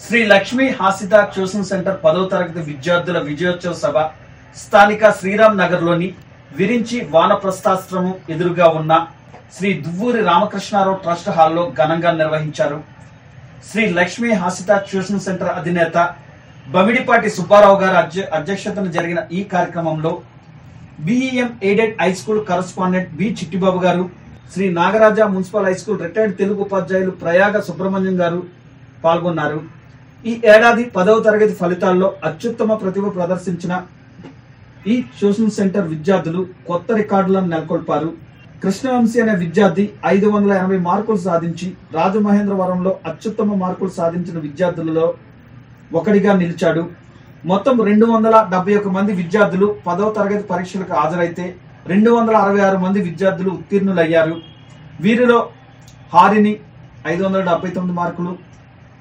Shri Lakshmi Hasitha tuition centre 10వ తరగతి విద్యార్థుల విజయోత్సవ సభ స్థానిక శ్రీరామ్ నగర్ లోని విరించి వానప్రస్థాశ్రమం ఎదురుగా ఉన్న శ్రీ దువ్వూరి రామకృష్ణారావు ట్రస్ట్ హాల్లో ఘనంగా నిర్వహించారు. శ్రీ లక్ష్మీ హాసిత ట్యూషన్ సెంటర్ అధినేత బమిడిపాటి సుబ్బారావు గారి అధ్యక్షతన జరిగిన ఈ కార్యక్రమంలో BEM aided high school correspondent B Chittibabu గారు, Shri Nagaraja municipal high school retired Telugu ఉపాధ్యాయులు ప్రయాగ సుబ్రహ్మణ్యం గారు పాల్గొన్నారు. ఈ ఏడాది 10వ తరగతి ఫలితాల్లో అత్యుత్తమ ప్రతిభ ప్రదర్శించిన ఈ ట్యూషన్ సెంటర్ విద్యార్థులు కొత్త రికార్డులను నెలకొల్పారు. కృష్ణవంశీ అనే విద్యార్థి 580 మార్కులు సాధించి రాజమహేంద్రవరంలో అత్యుత్తమ మార్కులు సాధించిన విద్యార్థులలో ఒకడిగా నిలిచాడు. మొత్తం 271 మంది విద్యార్థులు 10వ తరగతి పరీక్షలకు హాజరైతే 266 మంది విద్యార్థులు ఉత్తీర్ణులయ్యారు. వీరిలో హారిని 579 మార్కులు,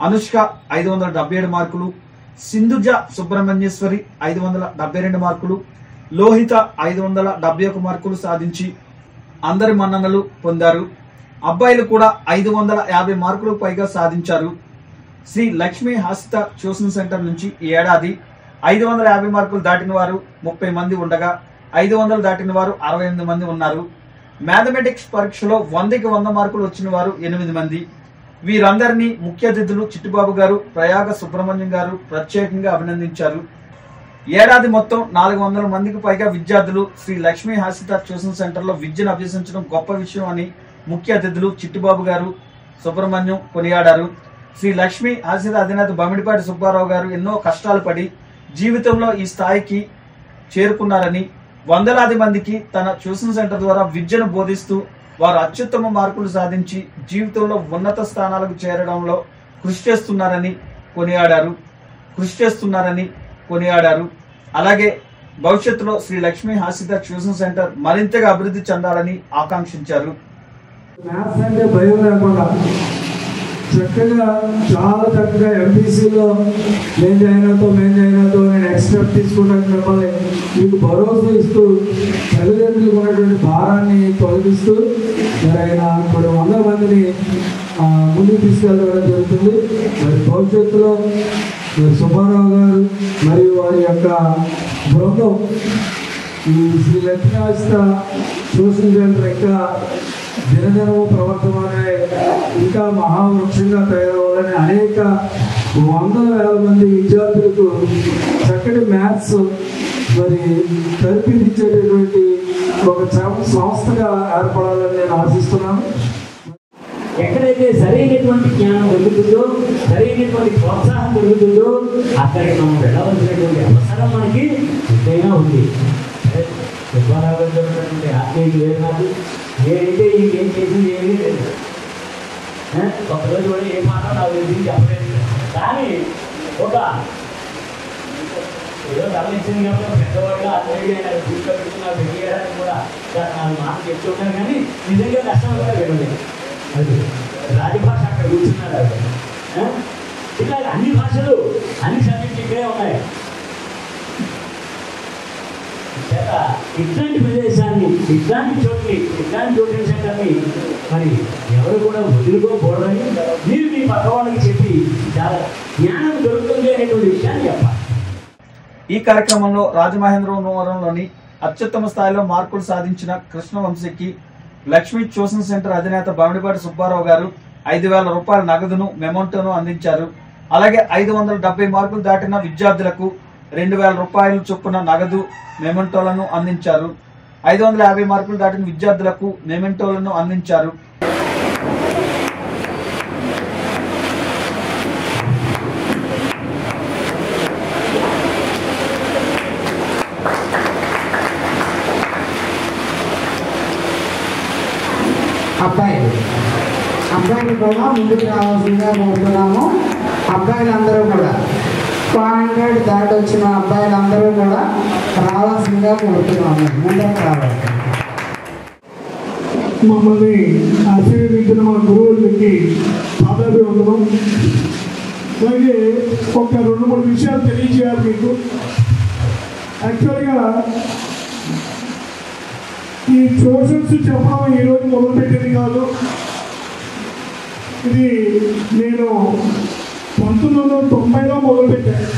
అనుష్క 577 మార్కులు, సింధుజ సుబ్రహ్మణ్యేశ్వరి 572 మార్కులు, లోహిత 571 మార్కులు సాధించి అందరి మన్ననలు పొందారు. అబ్బాయిలు కూడా 550 మార్కులకు పైగా సాధించారు. శ్రీ లక్ష్మీ హాసిత ట్యూషన్ సెంటర్ నుంచి ఈ ఏడాది 550 మార్కులు దాటిన వారు 30 మంది ఉండగా 500 దాటిన వారు 68 మంది ఉన్నారు. మ్యాథమెటిక్స్ పరీక్షలో 100కి 100 మార్కులు వచ్చిన వారు 8 మంది. వీరందరినీ ముఖ్య అతిథులు చిట్టిబాబు గారు, ప్రయాగ సుబ్రహ్మణ్యం గారు ప్రత్యేకంగా అభినందించారు. ఏడాది మొత్తం 400 మందికి పైగా విద్యార్థులు శ్రీ లక్ష్మీ హాసిత ట్యూషన్ సెంటర్ లో విద్యను అభ్యసించడం గొప్ప విషయం అని ముఖ్య అతిథులు చిట్టిబాబు గారు, సుబ్రహ్మణ్యం కొనియాడారు. శ్రీ లక్ష్మీ హాసిత అధినేత బమిడిపాటి సుబ్బారావు గారు ఎన్నో కష్టాలు పడి జీవితంలో ఈ స్థాయికి చేరుకున్నారని, వందలాది మందికి తన ట్యూషన్ సెంటర్ ద్వారా విద్యను బోధిస్తూ వారు అత్యుత్తమ మార్కులు సాధించి జీవితంలో ఉన్నత స్థానాలకు చేరడంలో కృషి చేస్తున్నారని కొనియాడారు. అలాగే భవిష్యత్తులో శ్రీ లక్ష్మీ హాసిత ట్యూషన్ సెంటర్ మరింతగా అభివృద్ధి చెందాలని ఆకాంక్షించారు. చక్కగా చాలా చక్కగా ఎంపీసీలో మేము జాయిన్ నేను ఎక్స్పెక్ట్ తీసుకుంటాను. మిమ్మల్ని మీకు భరోసా ఇస్తూ తల్లిదండ్రులకు ఉన్నటువంటి భారాన్ని తొలగిస్తూ మరి ఆయన కొన్ని 100 మందిని ముందుకు తీసుకెళ్ళడం జరుగుతుంది. మరి భవిష్యత్తులో సుబ్బారావు గారు మరియు వారి యొక్క బృందం ఈ శ్రీ లక్ష్మీ హాసిత ట్యూషన్ సెంటర్ ఇంకా దినదినము ప్రవర్తమానే ఇంకా మహావృక్షంగా తయారవ్వాలని అనేక 100,000 మంది విద్యార్థులకు చక్కటి మ్యాథ్స్ మరి కల్పించేటటువంటి ఒక సంస్థగా ఏర్పడాలని నేను ఆశిస్తున్నాను. ఎక్కడైతే సరైనటువంటి జ్ఞానం దొరుకుతుందో, సరైనటువంటి ప్రోత్సాహం దొరుకుతుందో అక్కడికి మనం వెళ్ళవలసినటువంటి అవసరం మనకి ఎంతైనా ఉంది. సుబ్బారావు గారు చెప్పినటువంటి ఆత్మీయులు లేదు నాకు. నేనైతే ఇంకేం చేసింది ఏమీ లేదు. ఒకరోజు కూడా ఏ మాట నాకు తెలిసి చెప్పలేదు. కానీ ఒక ఏదో తరలించింది కాబట్టి పెద్దవాడుగా ఆత్మీయుగా ఆయన తీసుకెళ్తున్నారు వెళ్ళడానికి కూడా నాకు మాట చెప్తూ ఉంటాను. కానీ నిజంగా కష్టం కూడా వెళ్ళలేదు. అది రాజభాష అక్కడ కూర్చున్నారు. ఇట్లా అన్ని భాషలు అన్ని సబ్జెక్టులు ఇక్కడే ఉన్నాయి. ఇట్లాంటి ప్రదేశాన్ని, ఇట్లాంటి ట్యూషన్ సెంటర్ని మరి ఎవరు కూడా వదులుకోకూడదని మీరు మీ పక్క వాళ్ళకి చెప్పి చాలా జ్ఞానం దొరుకుతుంది అనేటువంటి విషయాన్ని చెప్పాలి. ఈ కార్యక్రమంలో రాజమహేంద్రవరంలోని అత్యుత్తమ స్థాయిలో మార్కులు సాధించిన కృష్ణవంశీకి లక్ష్మీ ట్యూషన్ సెంటర్ అధినేత బమిడిపాటి సుబ్బారావు గారు 5,000 రూపాయల నగదును మెమోంటోను అందించారు. అలాగే 570 మార్కులు దాటిన విద్యార్థులకు 2,000 రూపాయలు చొప్పున నగదు మెమెంటోలను అందించారు. 550 మార్కులు దాటిన విద్యార్థులకు మెమెంటోలను అందించారు. అబ్బాయిలు కూడా ముందుకు రావాల్సిందిగా కోరుతున్నాము. అబ్బాయిలందరూ కూడా 500 దాటి వచ్చిన అబ్బాయిలందరూ కూడా రావాల్సిందిగా కోరుతున్నాము. ముందుకు రావాలి. మమ్మల్ని ఆశీర్వదించిన మా గురువులకి పాదాభివందనం. అలాగే ఒక 2-3 విషయాలు తెలియజేయాలి మీకు. యాక్చువల్గా ఈ ట్యూషన్స్ చెప్పడం ఈరోజు మొదలుపెట్టేది కాదు. ఇది నేను 1990లో మొదలుపెట్టారు.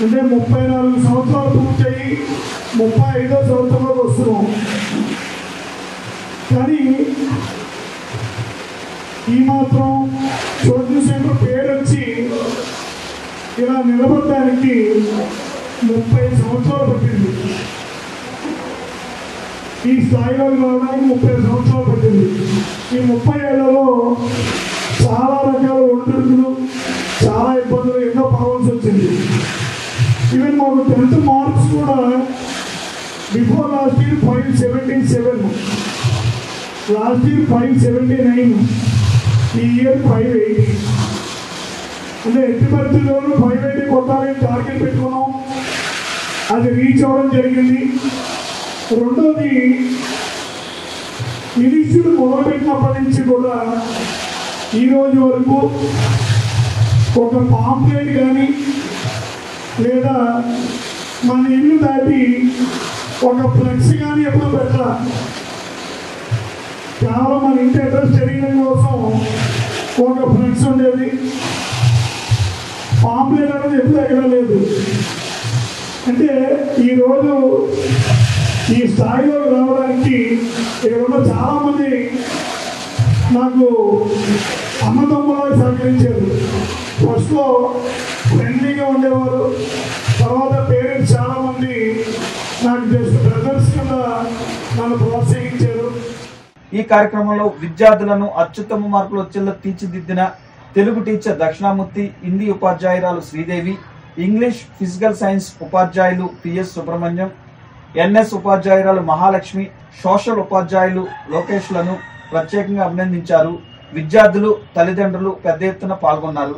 అంటే 34 సంవత్సరాలు పూర్తయి 35వ సంవత్సరంలోకి వస్తున్నాం. కానీ ఈ మాత్రం చోటు సెంటర్ పేరు వచ్చి ఇలా నిలబడడానికి 30 సంవత్సరాలు పట్టింది. ఈ స్థాయిలో రావడానికి 30 సంవత్సరాలు పట్టింది. ఈ 30 ఏళ్లలో చాలా రకాల ఒడిదుడుకులు, చాలా ఇబ్బందులు ఎన్నో పడవలసి వచ్చింది. ఈవెన్ మాకు 10th మార్క్స్ కూడా before last year 577, last year 579, ఈ ఇయర్ 580. అంటే ఎట్టి పరిస్థితుల్లోనూ 580 కొట్టాలని టార్గెట్ పెట్టుకున్నాం. అది రీచ్ అవ్వడం జరిగింది. రెండోది, ఇనిషియేటివ్ మొదలుపెట్టినప్పటి నుంచి కూడా ఈరోజు వరకు ఒక పాంప్లెట్ కానీ లేదా మన ఇల్లు దాటి ఒక ఫ్లెక్స్ కానీ ఎప్పుడు పెట్టాల. కేవలం మన ఇంటి అడ్రస్ తెలియడం కోసం ఒక ఫ్లెక్స్ ఉండేది. పాంప్లెట్ అనేది ఎప్పుడు ఎక్కడ లేదు. అంటే ఈరోజు ఈ స్థాయిలోకి రావడానికి ఇక్కడ ఉన్న చాలామంది నాకు అన్నదమ్ములకు సహకరించారు. ఫస్ట్లో ఫ్రెండ్లీగా ఉండేవారు, తర్వాత పేరెంట్స్ చాలామంది నాకు జస్ట్ బ్రదర్స్ కింద నన్ను ప్రోత్సహించారు. ఈ కార్యక్రమంలో విద్యార్థులను అత్యుత్తమ మార్కులు వచ్చేలా తీర్చిదిద్దిన తెలుగు టీచర్ దక్షిణామూర్తి, హిందీ ఉపాధ్యాయురాలు శ్రీదేవి, ఇంగ్లీష్ ఫిజికల్ సైన్స్ ఉపాధ్యాయులు పిఎస్ సుబ్రహ్మణ్యం, ఎన్ఎస్ ఉపాధ్యాయురాలు మహాలక్ష్మి, సోషల్ ఉపాధ్యాయులు లోకేష్లను ప్రత్యేకంగా అభినందించారు. విద్యార్థులు, తల్లిదండ్రులు పెద్ద ఎత్తున పాల్గొన్నారు.